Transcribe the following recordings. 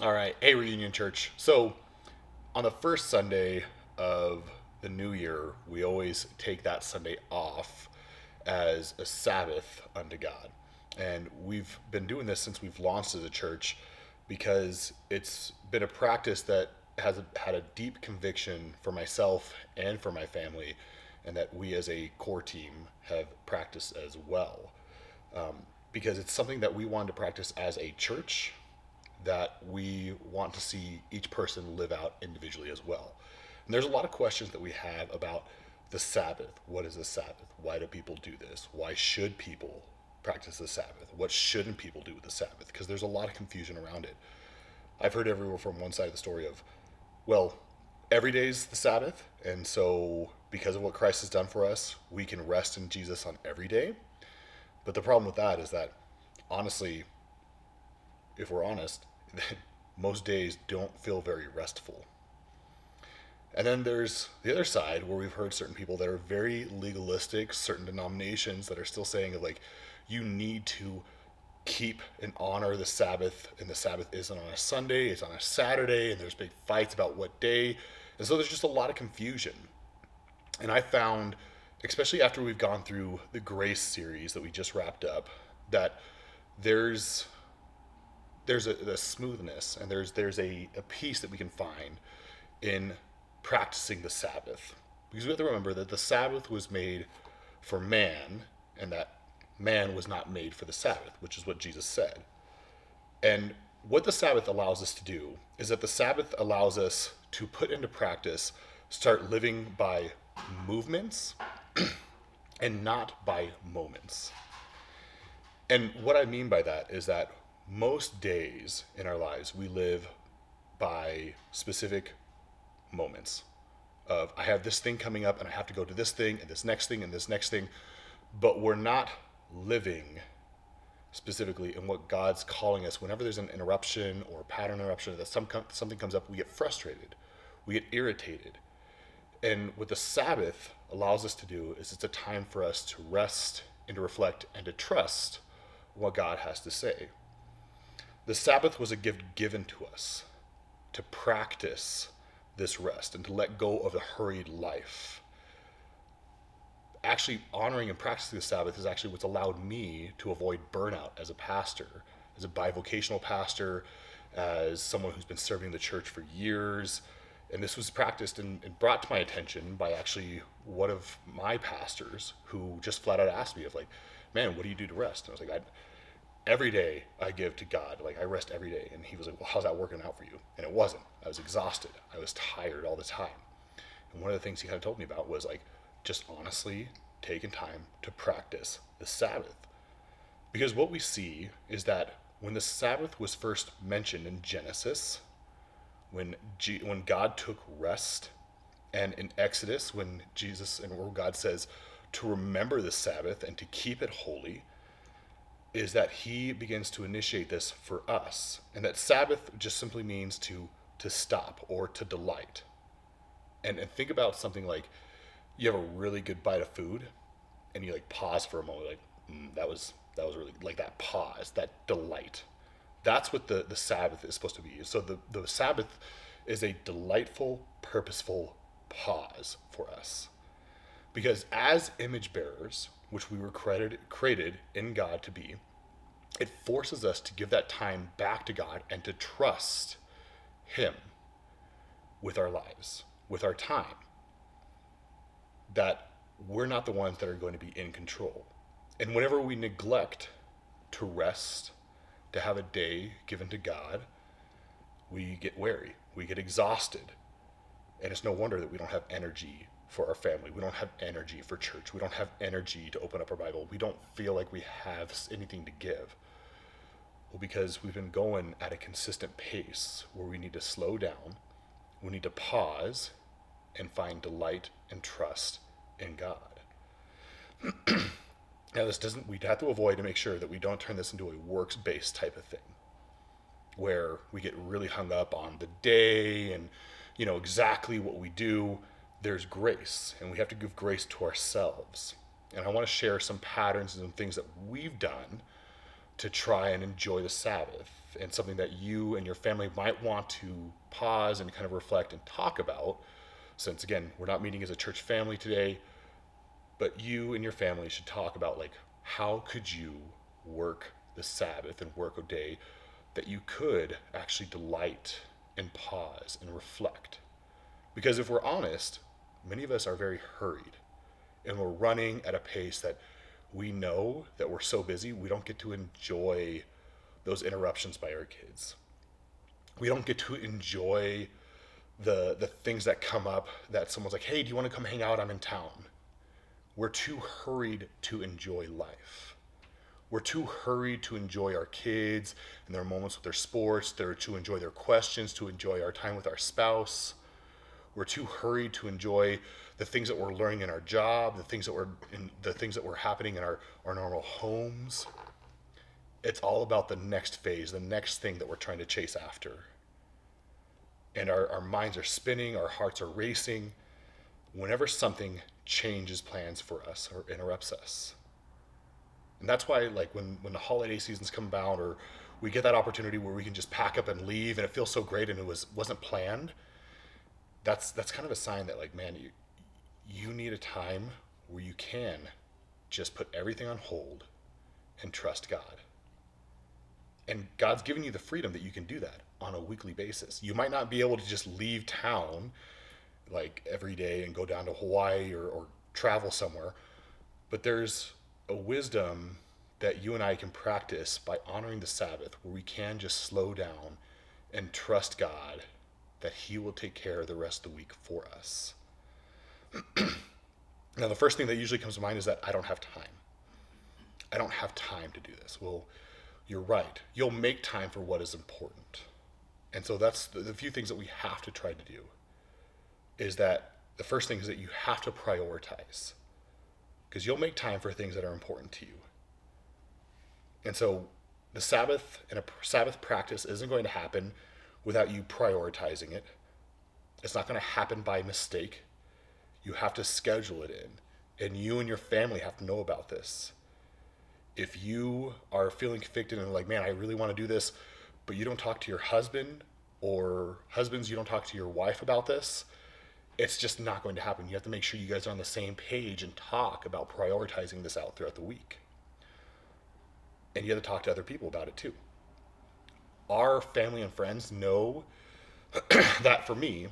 All right. Hey, Reunion Church. So, on the first Sunday of the new year, we always take that Sunday off as a Sabbath unto God. And we've been doing this since we've launched as a church because it's been a practice that has had a deep conviction for myself and for my family, and that we as a core team have practiced as well. Because it's something that we wanted to practice as a church that we want to see each person live out individually as well. And there's a lot of questions that we have about the Sabbath. What is the Sabbath? Why do people do this? Why should people practice the Sabbath? What shouldn't people do with the Sabbath? Because there's a lot of confusion around it. I've heard everywhere from one side of the story of, well, every day's the Sabbath, and so because of what Christ has done for us, we can rest in Jesus on every day. But the problem with that is that, honestly, if we're honest, most days don't feel very restful. And then there's the other side where we've heard certain people that are very legalistic, certain denominations that are still saying like, you need to keep and honor the Sabbath, and the Sabbath isn't on a Sunday, it's on a Saturday, and there's big fights about what day. And so there's just a lot of confusion. And I found, especially after we've gone through the Grace series that we just wrapped up, that there's there's a smoothness, and there's a peace that we can find in practicing the Sabbath. Because we have to remember that the Sabbath was made for man, and that man was not made for the Sabbath, which is what Jesus said. And what the Sabbath allows us to do is that the Sabbath allows us to put into practice, start living by movements and not by moments. And what I mean by that is that most days in our lives we live by specific moments of, I have this thing coming up and I have to go to this thing and this next thing and this next thing, but we're not living specifically in what God's calling us. Whenever there's an interruption or a pattern interruption, that something comes up, we get frustrated, we get irritated. And what the Sabbath allows us to do is it's a time for us to rest and to reflect and to trust what God has to say. The Sabbath was a gift given to us to practice this rest and to let go of the hurried life. Actually, honoring and practicing the Sabbath is actually what's allowed me to avoid burnout as a pastor, as a bivocational pastor, as someone who's been serving the church for years. And this was practiced and brought to my attention by actually one of my pastors who just flat out asked me of like, man, what do you do to rest? And I was like, every day I give to God. Like, I rest every day. And he was like, well, how's that working out for you? And it wasn't. I was exhausted. I was tired all the time. And one of the things he kind of told me about was like, just honestly taking time to practice the Sabbath. Because what we see is that when the Sabbath was first mentioned in Genesis, when God took rest, and in Exodus, when Jesus and where God says to remember the Sabbath and to keep it holy, is that he begins to initiate this for us. And that Sabbath just simply means to stop or to delight. And think about something like, you have a really good bite of food and you like pause for a moment, like, that was really like that pause, that delight. That's what the Sabbath is supposed to be. So the Sabbath is a delightful, purposeful pause for us. Because as image bearers, which we were created in God to be, it forces us to give that time back to God and to trust him with our lives, with our time. That we're not the ones that are going to be in control. And whenever we neglect to rest, to have a day given to God, we get weary, we get exhausted. And it's no wonder that we don't have energy for our family. We don't have energy for church. We don't have energy to open up our Bible. We don't feel like we have anything to give. Well, because we've been going at a consistent pace where we need to slow down, we need to pause and find delight and trust in God. Now, we have to avoid to make sure that we don't turn this into a works-based type of thing where we get really hung up on the day and, exactly what we do. There's grace, and we have to give grace to ourselves. And I want to share some patterns and some things that we've done to try and enjoy the Sabbath, and something that you and your family might want to pause and kind of reflect and talk about. Since again, we're not meeting as a church family today, but you and your family should talk about like how could you work the Sabbath and work a day that you could actually delight and pause and reflect. Because if we're honest, many of us are very hurried and we're running at a pace that we know that we're so busy we don't get to enjoy those interruptions by our kids. We don't get to enjoy the things that come up that someone's like, hey, do you want to come hang out? I'm in town. We're too hurried to enjoy life. We're too hurried to enjoy our kids and their moments with their sports, to enjoy their questions, to enjoy our time with our spouse. We're too hurried to enjoy the things that we're learning in our job, the things that were happening in our normal homes. It's all about the next phase, the next thing that we're trying to chase after. And our minds are spinning, our hearts are racing whenever something changes plans for us or interrupts us. And that's why like when the holiday seasons come about or we get that opportunity where we can just pack up and leave and it feels so great and it wasn't planned, that's kind of a sign that like, man, you need a time where you can just put everything on hold and trust God. And God's given you the freedom that you can do that on a weekly basis. You might not be able to just leave town like every day and go down to Hawaii or travel somewhere, but there's a wisdom that you and I can practice by honoring the Sabbath where we can just slow down and trust God that He will take care of the rest of the week for us. Now, the first thing that usually comes to mind is that I don't have time. I don't have time to do this. Well, you're right. You'll make time for what is important. And so that's the few things that we have to try to do is that the first thing is that you have to prioritize because you'll make time for things that are important to you. And so the Sabbath and a Sabbath practice isn't going to happen without you prioritizing it. It's not going to happen by mistake. You have to schedule it in, and you and your family have to know about this. If you are feeling convicted and like, man, I really want to do this, but you don't talk to your husband, or husbands, you don't talk to your wife about this, it's just not going to happen. You have to make sure you guys are on the same page and talk about prioritizing this out throughout the week. And you have to talk to other people about it too. Our family and friends know that for me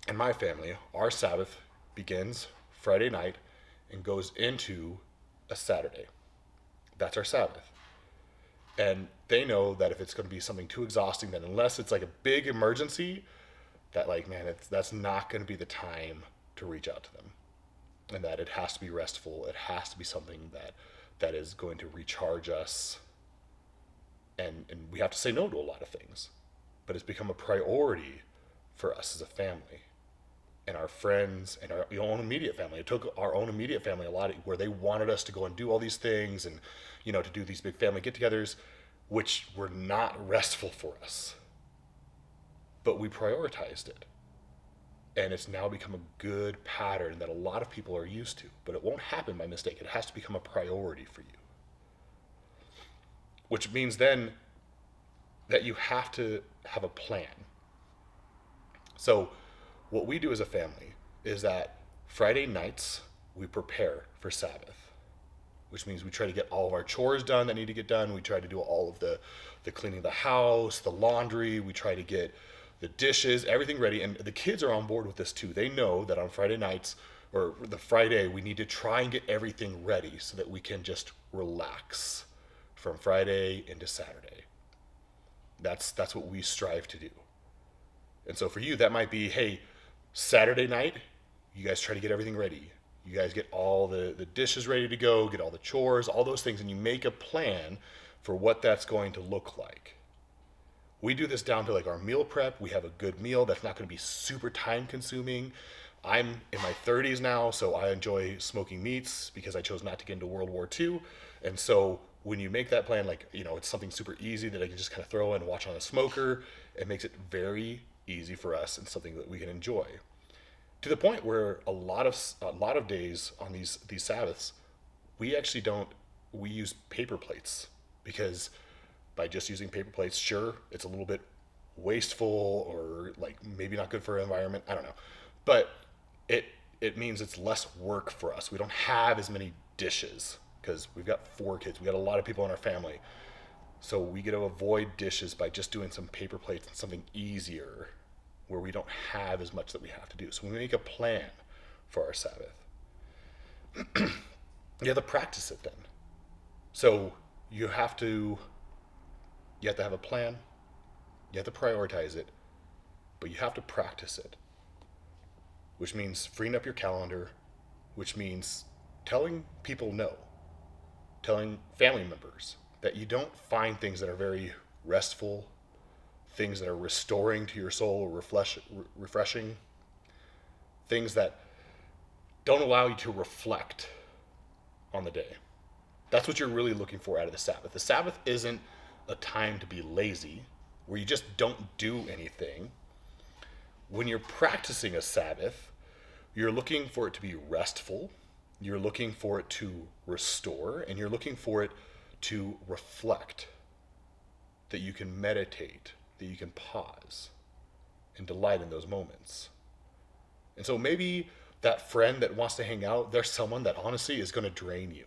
and my family, our Sabbath begins Friday night and goes into a Saturday. That's our Sabbath. And they know that if it's going to be something too exhausting, then unless it's like a big emergency, that like, man, that's not going to be the time to reach out to them. And that it has to be restful. It has to be something that is going to recharge us. And we have to say no to a lot of things. But it's become a priority for us as a family. And our friends and our own immediate family. It took our own immediate family a lot where they wanted us to go and do all these things and, to do these big family get-togethers, which were not restful for us. But we prioritized it. And it's now become a good pattern that a lot of people are used to. But it won't happen by mistake. It has to become a priority for you. Which means then that you have to have a plan. So what we do as a family is that Friday nights we prepare for Sabbath, which means we try to get all of our chores done that need to get done. We try to do all of the cleaning of the house, the laundry. We try to get the dishes, everything ready. And the kids are on board with this too. They know that on Friday nights or the Friday, we need to try and get everything ready so that we can just relax from Friday into Saturday. That's what we strive to do. And so for you, that might be, hey, Saturday night, you guys try to get everything ready. You guys get all the dishes ready to go, get all the chores, all those things, and you make a plan for what that's going to look like. We do this down to like our meal prep. We have a good meal that's not going to be super time consuming. I'm in my 30s now, so I enjoy smoking meats because I chose not to get into World War II. And so when you make that plan, like, it's something super easy that I can just kind of throw in and watch on a smoker. It makes it very easy for us and something that we can enjoy. To the point where a lot of days on these Sabbaths, we use paper plates because by just using paper plates, sure, it's a little bit wasteful or like maybe not good for our environment. I don't know, but it it means it's less work for us. We don't have as many dishes because we've got 4 kids. We got a lot of people in our family, so we get to avoid dishes by just doing some paper plates and something easier, where we don't have as much that we have to do. So we make a plan for our Sabbath. You have to practice it then. So you have to you have to have a plan. You have to prioritize it, but you have to practice it, which means freeing up your calendar, which means telling people no, telling family members that you don't find things that are very restful, things that are restoring to your soul or refreshing, things that don't allow you to reflect on the day. That's what you're really looking for out of the Sabbath. The Sabbath isn't a time to be lazy, where you just don't do anything. When you're practicing a Sabbath, you're looking for it to be restful, you're looking for it to restore, and you're looking for it to reflect, that you can meditate, that you can pause and delight in those moments. And so maybe that friend that wants to hang out, there's someone that honestly is going to drain you.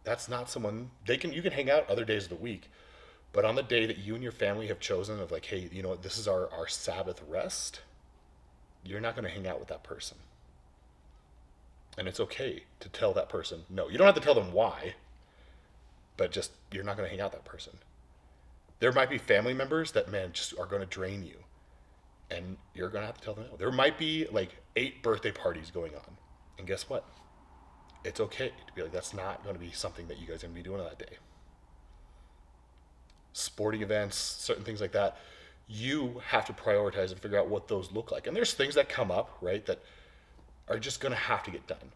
That's not someone you can hang out other days of the week, but on the day that you and your family have chosen of like, hey, you know what, this is our Sabbath rest, you're not going to hang out with that person. And it's okay to tell that person no. You don't have to tell them why, but just you're not going to hang out with that person. There might be family members that, man, just are going to drain you, and you're going to have to tell them no. There might be like 8 birthday parties going on, and guess what? It's okay to be like, that's not going to be something that you guys are going to be doing on that day. Sporting events, certain things like that, you have to prioritize and figure out what those look like. And there's things that come up, right, that are just going to have to get done.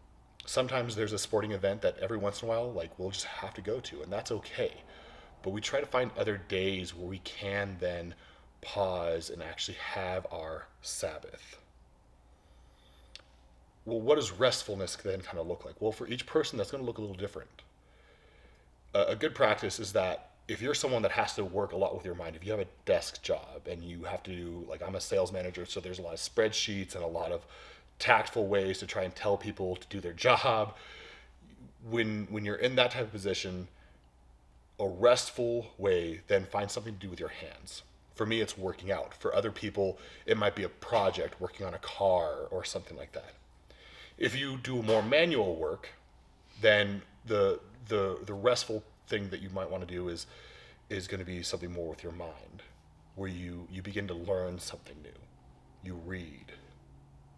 Sometimes there's a sporting event that every once in a while, like, we'll just have to go to, and that's okay. But we try to find other days where we can then pause and actually have our Sabbath. Well, what does restfulness then kind of look like? Well, for each person, that's going to look a little different. A good practice is that if you're someone that has to work a lot with your mind, if you have a desk job and you have to do, like, I'm a sales manager, so there's a lot of spreadsheets and a lot of tactful ways to try and tell people to do their job. When you're in that type of position, a restful way, then find something to do with your hands. For me, it's working out. For other people, it might be a project, working on a car or something like that. If you do more manual work, then the restful thing that you might want to do is going to be something more with your mind, where you begin to learn something new. You read,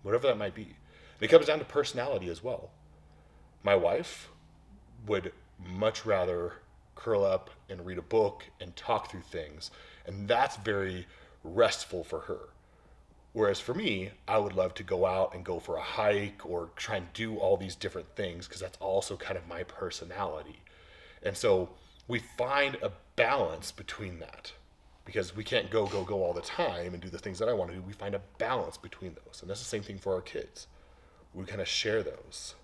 whatever that might be. And it comes down to personality as well. My wife would much rather curl up and read a book and talk through things, and that's very restful for her. Whereas for me, I would love to go out and go for a hike or try and do all these different things, because that's also kind of my personality. And so we find a balance between that, because we can't go all the time and do the things that I want to do. We find a balance between those. And that's the same thing for our kids. We kind of share those.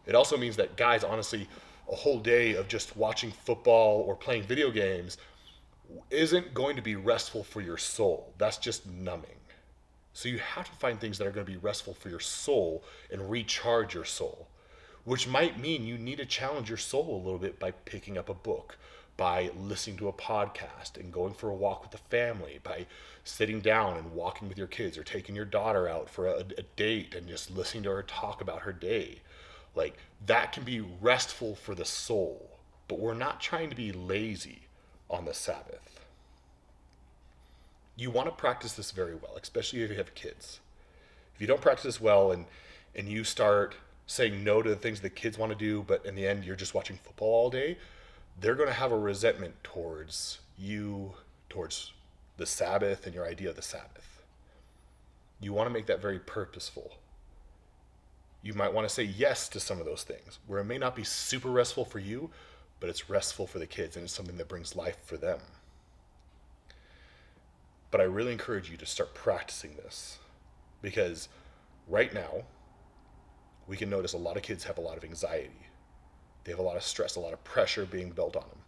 It also means that, guys, honestly, a whole day of just watching football or playing video games isn't going to be restful for your soul. That's just numbing. So you have to find things that are going to be restful for your soul and recharge your soul, which might mean you need to challenge your soul a little bit by picking up a book, by listening to a podcast and going for a walk with the family, by sitting down and walking with your kids, or taking your daughter out for a date and just listening to her talk about her day. Like, that can be restful for the soul, but we're not trying to be lazy on the Sabbath. You want to practice this very well, especially if you have kids. If you don't practice this well and you start saying no to the things the kids want to do, but in the end you're just watching football all day, they're going to have a resentment towards you, towards the Sabbath and your idea of the Sabbath. You want to make that very purposeful. You might want to say yes to some of those things, where it may not be super restful for you, but it's restful for the kids and it's something that brings life for them. But I really encourage you to start practicing this, because right now we can notice a lot of kids have a lot of anxiety. They have a lot of stress, a lot of pressure being built on them.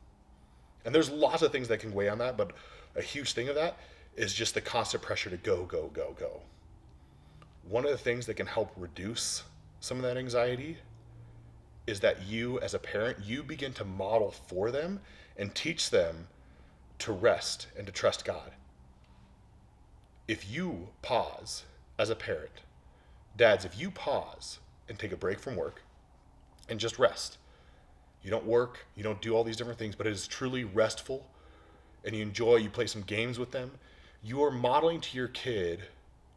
And there's lots of things that can weigh on that, but a huge thing of that is just the constant pressure to go, go, go, go. One of the things that can help reduce some of that anxiety is that you, as a parent, you begin to model for them and teach them to rest and to trust God. If you pause as a parent, dads, if you pause and take a break from work and just rest, you don't work, you don't do all these different things, but it is truly restful and you enjoy, you play some games with them, you are modeling to your kid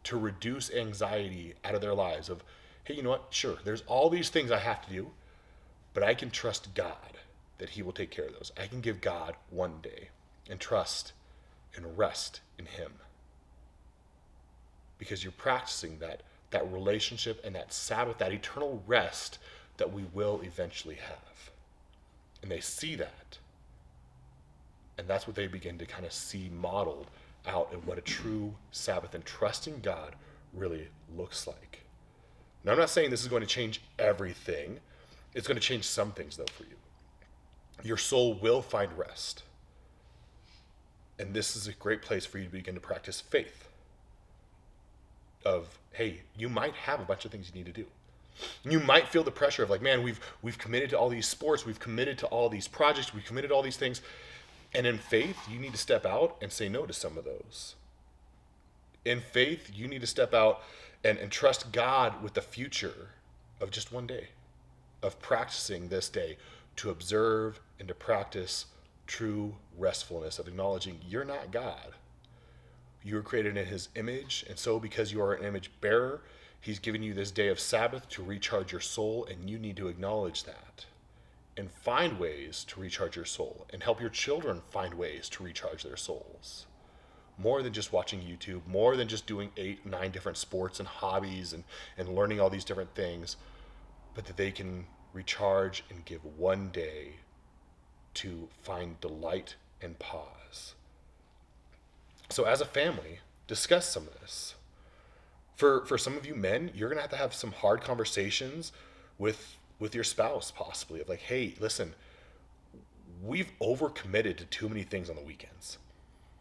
to reduce anxiety out of their lives of, hey, you know what? Sure, there's all these things I have to do, but I can trust God that he will take care of those. I can give God one day and trust and rest in him. Because you're practicing that relationship and that Sabbath, that eternal rest that we will eventually have. And they see that. And that's what they begin to kind of see modeled out in what a true Sabbath and trusting God really looks like. Now, I'm not saying this is going to change everything. It's going to change some things, though, for you. Your soul will find rest. And this is a great place for you to begin to practice faith. Of, hey, you might have a bunch of things you need to do. You might feel the pressure of like, man, we've committed to all these sports, we've committed to all these projects, we've committed to all these things. And in faith, you need to step out and say no to some of those. In faith, you need to step out and trust God with the future of just one day, of practicing this day to observe and to practice true restfulness, of acknowledging you're not God. You were created in his image, and so because you are an image bearer, he's given you this day of Sabbath to recharge your soul, and you need to acknowledge that and find ways to recharge your soul and help your children find ways to recharge their souls. More than just watching YouTube, more than just doing 8, 9 different sports and hobbies and learning all these different things, but that they can recharge and give one day to find delight and pause. So as a family, discuss some of this. For some of you men, you're going to have some hard conversations with your spouse possibly of like, hey, listen, we've overcommitted to too many things on the weekends.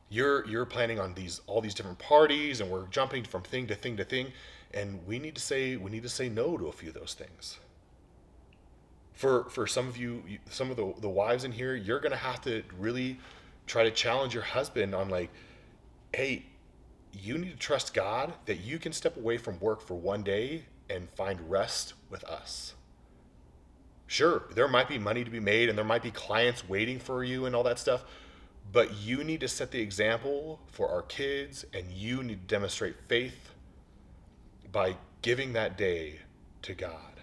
You're planning on all these different parties and we're jumping from thing to thing to thing, and we need to say no to a few of those things. For some of you, some of the wives in here, you're going to have to really try to challenge your husband on like, hey, you need to trust God that you can step away from work for one day and find rest with us. Sure, there might be money to be made and there might be clients waiting for you and all that stuff, but you need to set the example for our kids, and you need to demonstrate faith by giving that day to God.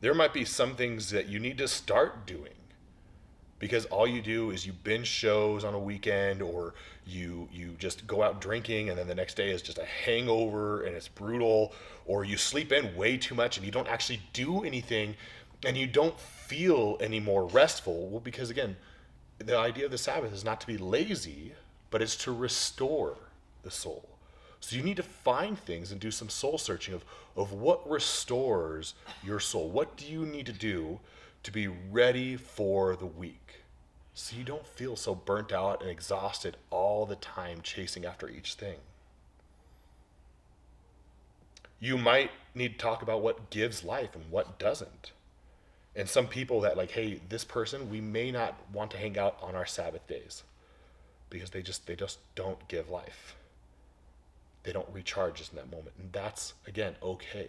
There might be some things that you need to start doing, because all you do is you binge shows on a weekend, or you just go out drinking and then the next day is just a hangover and it's brutal, or you sleep in way too much and you don't actually do anything and you don't feel any more restful. Well, because again, the idea of the Sabbath is not to be lazy, but it's to restore the soul. So you need to find things and do some soul searching of what restores your soul. What do you need to do to be ready for the week, so you don't feel so burnt out and exhausted all the time chasing after each thing. You might need to talk about what gives life and what doesn't. And some people that like, hey, this person, we may not want to hang out on our Sabbath days because they just don't give life. They don't recharge us in that moment. And that's, again, okay.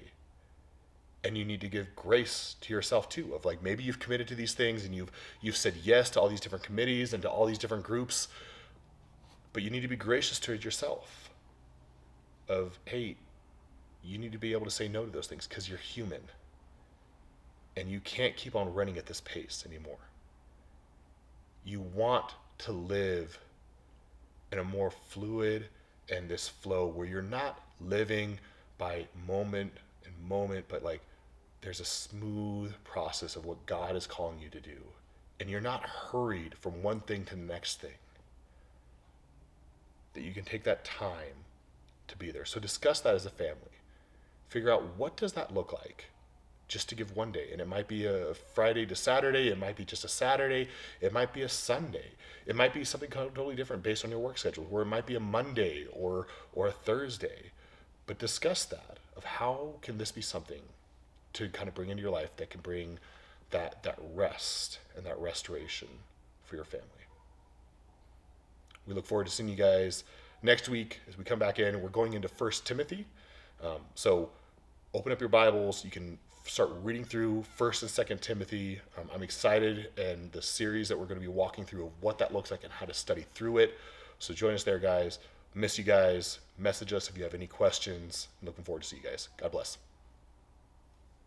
And you need to give grace to yourself too, of like, maybe you've committed to these things and you've said yes to all these different committees and to all these different groups, but you need to be gracious to yourself of, hey, you need to be able to say no to those things because you're human and you can't keep on running at this pace anymore. You want to live in a more fluid and this flow where you're not living by moment and moment, but like there's a smooth process of what God is calling you to do. And you're not hurried from one thing to the next thing. That you can take that time to be there. So discuss that as a family. Figure out, what does that look like? just to give one day. And it might be a Friday to Saturday, it might be just a Saturday, it might be a Sunday, it might be something totally different based on your work schedule, or it might be a Monday or a Thursday. But discuss that of how can this be something to kind of bring into your life that can bring that rest and that restoration for your family. We look forward to seeing you guys next week as we come back in. We're going into First Timothy. So open up your Bibles. You can start reading through First and Second Timothy. I'm excited and the series that we're going to be walking through of what that looks like and how to study through it. So join us there, guys. Miss you guys. Message us if you have any questions. I'm looking forward to see you guys. God bless.